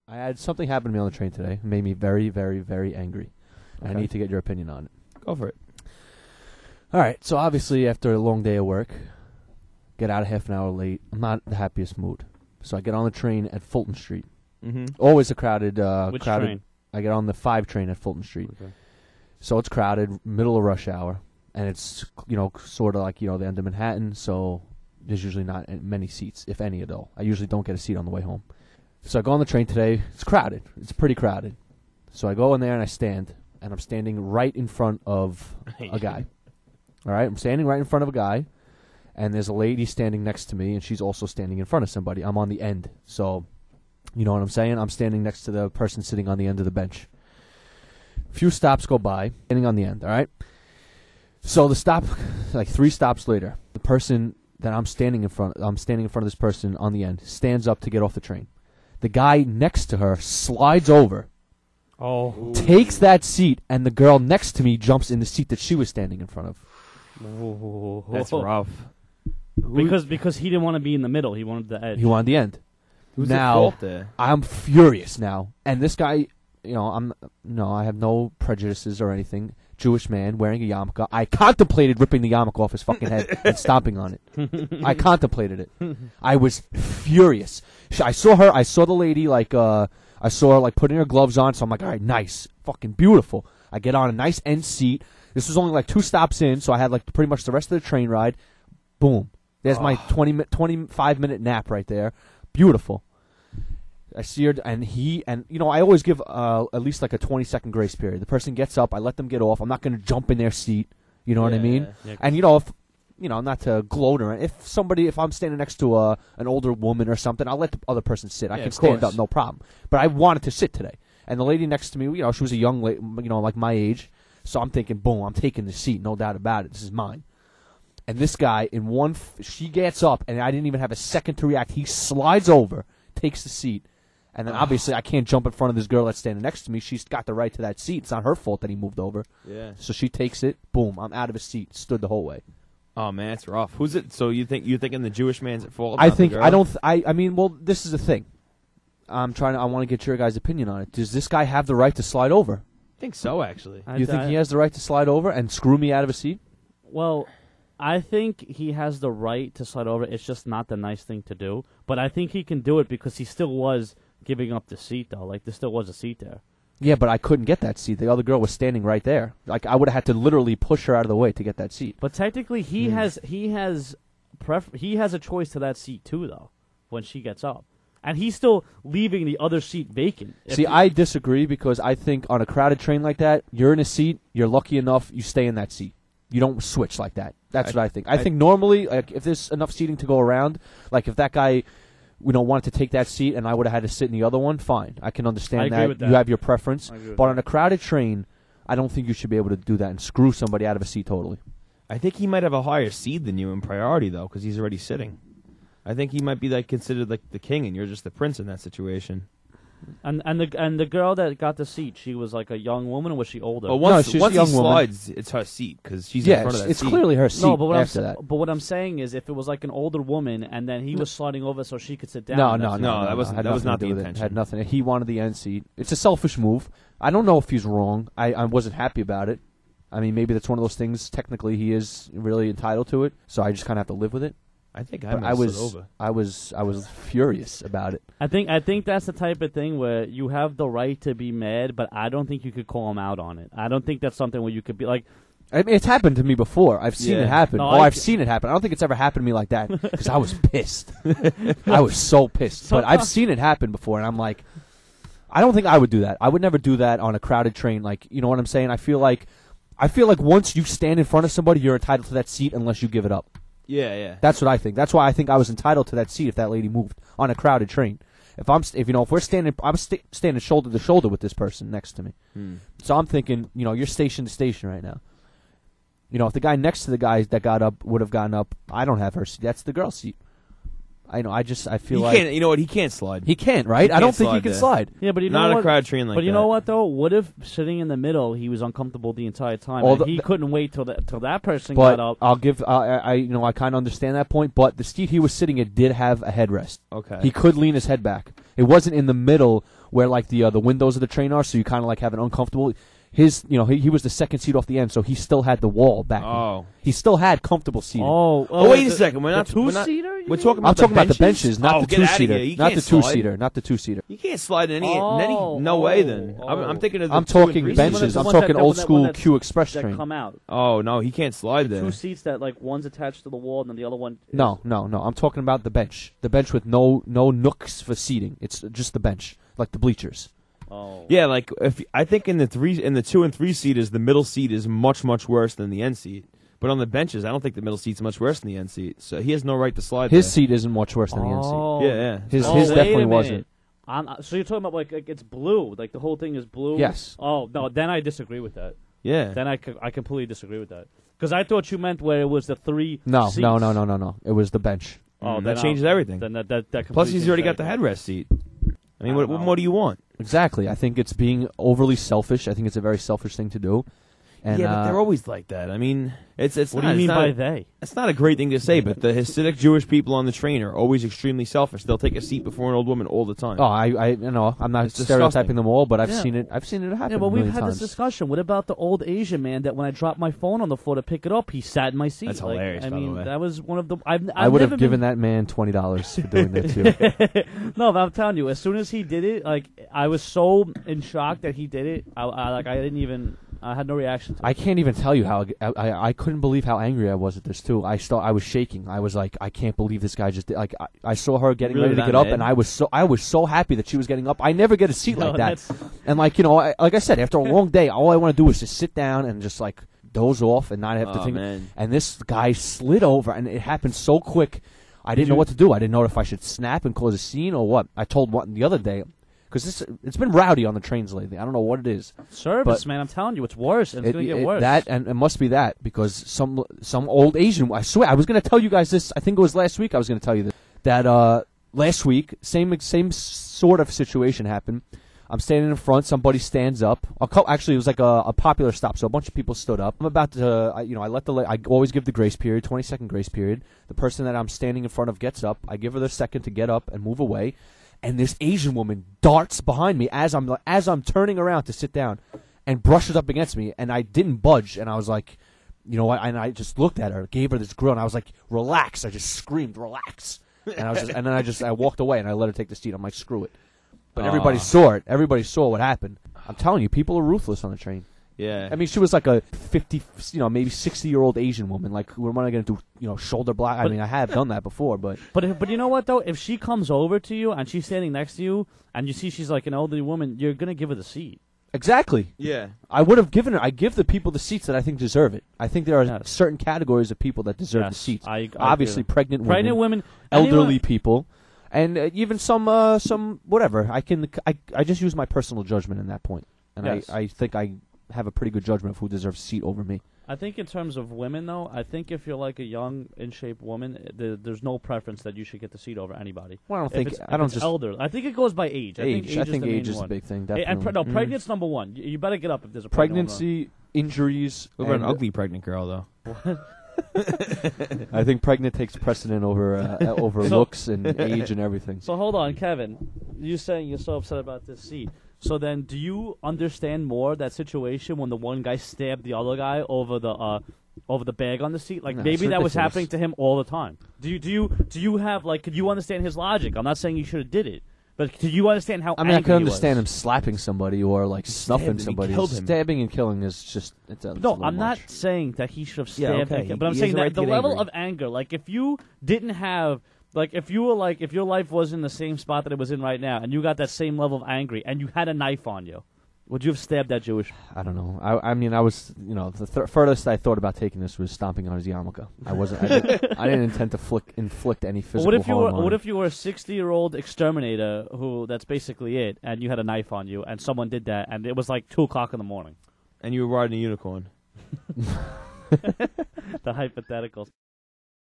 I had something happen to me on the train today. It made me very, very, very angry. Okay. I need to get your opinion on it. Go for it. All right. So obviously, after a long day of work, get out a half an hour late. I'm not in the happiest mood. So I get on the train at Fulton Street. Mm-hmm. Always a crowded. Which crowded. train? I get on the 5 train at Fulton Street. Okay. So it's crowded, middle of rush hour, and it's sort of like the end of Manhattan. So there's usually not many seats, if any at all. I usually don't get a seat on the way home. So I go on the train today. It's crowded. It's pretty crowded. So I go in there and I stand, and I'm standing right in front of a guy. All right, I'm standing right in front of a guy, and there's a lady standing next to me, and she's also standing in front of somebody. I'm on the end, so you know what I'm saying? I'm standing next to the person sitting on the end of the bench. A few stops go by, standing on the end, all right? So the stop, like 3 stops later, the person that I'm standing in front of this person on the end, stands up to get off the train. The guy next to her slides over, takes that seat, and the girl next to me jumps in the seat that she was standing in front of. That's rough. Because he didn't want to be in the middle. He wanted the edge. He wanted the end. Who's now, at fault there? I'm furious now. And this guy, I have no prejudices or anything. Jewish man wearing a yarmulke. I contemplated ripping the yarmulke off his fucking head and stomping on it. I contemplated it. I was furious. I saw the lady, I saw her, putting her gloves on, so I'm like, all right, nice. Fucking beautiful. I get on a nice end seat. This was only 2 stops in, so I had, pretty much the rest of the train ride. Boom. There's my 25-minute nap right there. Beautiful. I see her, and I always give at least a 20-second grace period. The person gets up, I let them get off. I'm not going to jump in their seat. You know what I mean? Yeah. And if not to gloat or if I'm standing next to an older woman or something, I'll let the other person sit. I can stand up, no problem. But I wanted to sit today, and the lady next to me, she was a young lady, like my age. So I'm thinking, boom, I'm taking the seat, no doubt about it. This is mine. And this guy, she gets up, and I didn't even have a second to react. He slides over, takes the seat. And then obviously I can't jump in front of this girl that's standing next to me. She's got the right to that seat. It's not her fault that he moved over. Yeah. So she takes it. Boom. I'm out of his seat. Stood the whole way. Oh man, it's rough. Who's it? So you're thinking the Jewish man's at fault? I think I don't. I mean, well, this is the thing. I want to get your guys' opinion on it. Does this guy have the right to slide over? I think so, actually. You think he has the right to slide over and screw me out of a seat? Well, I think he has the right to slide over. It's just not the nice thing to do. But I think he can do it because he still was giving up the seat, though. There still was a seat there. Yeah, but I couldn't get that seat. The other girl was standing right there. I would have had to literally push her out of the way to get that seat. But technically, he has a choice to that seat too, though. When she gets up, and he's still leaving the other seat vacant. See, I disagree because I think on a crowded train like that, you're in a seat. You're lucky enough you stay in that seat. You don't switch like that. That's what I think. I think normally, if there's enough seating to go around, if that guy, wanted to take that seat and I would have had to sit in the other one, fine. I can understand I agree with that. You have your preference. But that. on a crowded train, I don't think you should be able to do that and screw somebody out of a seat totally. I think he might have a higher seed than you in priority, though, because he's already sitting. I think he might be considered the king, and you're just the prince in that situation. And the girl that got the seat, she was a young woman, or was she older? Oh, once she's a young he slides, it's her seat because she's in front of that it's seat. clearly her seat. No, but what I'm saying is, if it was an older woman, and then he was sliding over so she could sit down. No, that was not the intention. It had nothing. He wanted the end seat. It's a selfish move. I don't know if he's wrong. I wasn't happy about it. I mean, maybe that's one of those things. Technically, he is really entitled to it. So I just kind of have to live with it. I think I was furious about it. I think that's the type of thing where you have the right to be mad, but I don't think you could call him out on it. I don't think that's something where you could be like. I mean, it's happened to me before. I've seen it happen. No, I've seen it happen. I don't think it's ever happened to me like that because I was pissed. I was so pissed. But I've seen it happen before, and I'm like, I don't think I would do that. I would never do that on a crowded train. You know what I'm saying? I feel like once you stand in front of somebody, you're entitled to that seat unless you give it up. Yeah. That's what I think. That's why I think I was entitled to that seat if that lady moved on a crowded train. If we're standing, I'm standing shoulder to shoulder with this person next to me. So I'm thinking, you're station to station right now. If the guy next to the guy that got up would have gotten up, I don't have her seat. That's the girl's seat. I feel like can't. You know what? He can't slide. He can't, right? I don't think he can slide. Yeah, but not on a crowded train like that. But you know what though? What if sitting in the middle, he was uncomfortable the entire time, and he couldn't wait till that person got up? I'll give. I kind of understand that point. But the seat he was sitting at did have a headrest. Okay. He could lean his head back. It wasn't in the middle where like the windows of the train are, so you kind of like have an uncomfortable. His, he was the second seat off the end, so he still had the wall back. Oh, he still had comfortable seating. Oh, wait a second. We're not two-seater. We're talking about I'm talking about the benches, not the get outta two-seater, here. You not can't the two-seater, not the two-seater. You can't slide in any. No way. Then I'm thinking of. I'm talking benches. I'm talking old school Q Express that train. come out. Oh no, he can't slide there. Two seats that like one's attached to the wall and then the other one. No. I'm talking about the bench. The bench with no nooks for seating. It's just the bench, like the bleachers. Oh. Yeah, like I think in the 2 and 3 seaters, the middle seat is much worse than the end seat. But on the benches, I don't think the middle seat's much worse than the end seat. So he has no right to slide. His seat isn't much worse than the end seat. Yeah. His definitely wasn't. So you're talking about like it's blue, like the whole thing is blue. Yes. Oh no, then I disagree with that. Yeah. Then I completely disagree with that because I thought you meant where it was the 3 No. seats. No. It was the bench. Oh, that changes everything. Then that Plus, he's already got the headrest seat. I mean, what more do you want? Exactly. I think it's being overly selfish. I think it's a very selfish thing to do. And, yeah, but they're always like that. I mean, it's What do you mean by they? It's not a great thing to say, but the Hasidic Jewish people on the train are always extremely selfish. They'll take a seat before an old woman all the time. Oh, I know. I'm not It's stereotyping them all, but I've Yeah. seen it. I've seen it happen. Yeah, but a we've million had times. this discussion. What about the old Asian man that when I dropped my phone on the floor to pick it up, he sat in my seat? That's hilarious, I by the mean, way. that was one of the. I would have given that man $20 for doing that too. No, but I'm telling you, as soon as he did it, like I was so in shock that he did it. I didn't even. I had no reaction to it. I can't even tell you how I couldn't believe how angry I was at this too. I was shaking. I was like, I can't believe this guy just did. Like I saw her getting Really ready to that get up, mad? and I was so happy that she was getting up. I never get a seat No, like that. that's- And like like I said, after a long day, all I want to do is just sit down and just like doze off and not have to Oh, think. man. And this guy slid over, and it happened so quick. I didn't know what to do. I didn't know if I should snap and cause a scene or what. I told one the other day. Because it's been rowdy on the trains lately. I don't know what it is. Service, but man. I'm telling you, it's worse. And it's going to get worse. That and it must be that because some old Asian. I swear, I was going to tell you guys this. I think it was last week. I was going to tell you this. That last week, same sort of situation happened. I'm standing in front. Somebody stands up. Actually, it was like a popular stop, so a bunch of people stood up. I'm about to, I always give the grace period, 20-second grace period. The person that I'm standing in front of gets up. I give her the second to get up and move away. And this Asian woman darts behind me as I'm turning around to sit down, and brushes up against me, and I didn't budge, and I was like, you know what? And I just looked at her, gave her this grill, and I was like, relax. I just screamed, relax, and I walked away, and I let her take the seat. I'm like, screw it. But everybody saw it. Everybody saw what happened. I'm telling you, people are ruthless on the train. Yeah. I mean, she was like a 50, maybe 60-year-old Asian woman. Like, what am I going to do? Shoulder block? I mean, I have done that before, but you know what though? If she comes over to you and she's standing next to you and you see she's like an elderly woman, you're gonna give her the seat. exactly. Yeah. I would have given her. I give the people the seats that I think deserve it. I think there are certain categories of people that deserve the seats. Obviously, agree. pregnant women, elderly anyone- people, and even some whatever. I just use my personal judgment in that point, and Yes. I think I have a pretty good judgment of who deserves a seat over me. I think in terms of women, though, I think if you're like a young, in-shape woman, there's no preference that you should get the seat over anybody. Well, I don't If think it's- I if don't it's just elder. I think it goes by age. age. I think the age main is one. a big thing. Hey, Definitely. and pregnant's number one. You better get up if there's a pregnant woman. Pregnancy, injuries. What about an and- ugly pregnant girl, though? I think pregnant takes precedent over looks and age and everything. So hold on, Kevin. You're saying you're so upset about this seat. So then, do you understand more that situation when the one guy stabbed the other guy over the bag on the seat? Like No, maybe it's that was ridiculous. happening to him all the time. Do you have like? Could you understand his logic? I'm not saying you should have did it, but could you understand how? I mean, I angry could he understand was? him slapping somebody or like snuffing him, he somebody. killed him. Stabbing and killing is just it's a No, little I'm not much. saying that he should have Yeah, stabbed okay. him, but I'm He saying has a right that to the get level angry. of anger, like if you didn't have, like if you were like, if your life was in the same spot that it was in right now, and you got that same level of angry, and you had a knife on you, would you have stabbed that Jewish? I don't know. I mean, I was the furthest I thought about taking this was stomping on his yarmulke. I didn't intend to inflict any physical What if you were? harm on What him. if you were a 60-year-old exterminator who? That's basically it, and you had a knife on you, and someone did that, and it was like 2:00 in the morning. And you were riding a unicorn. The hypothetical.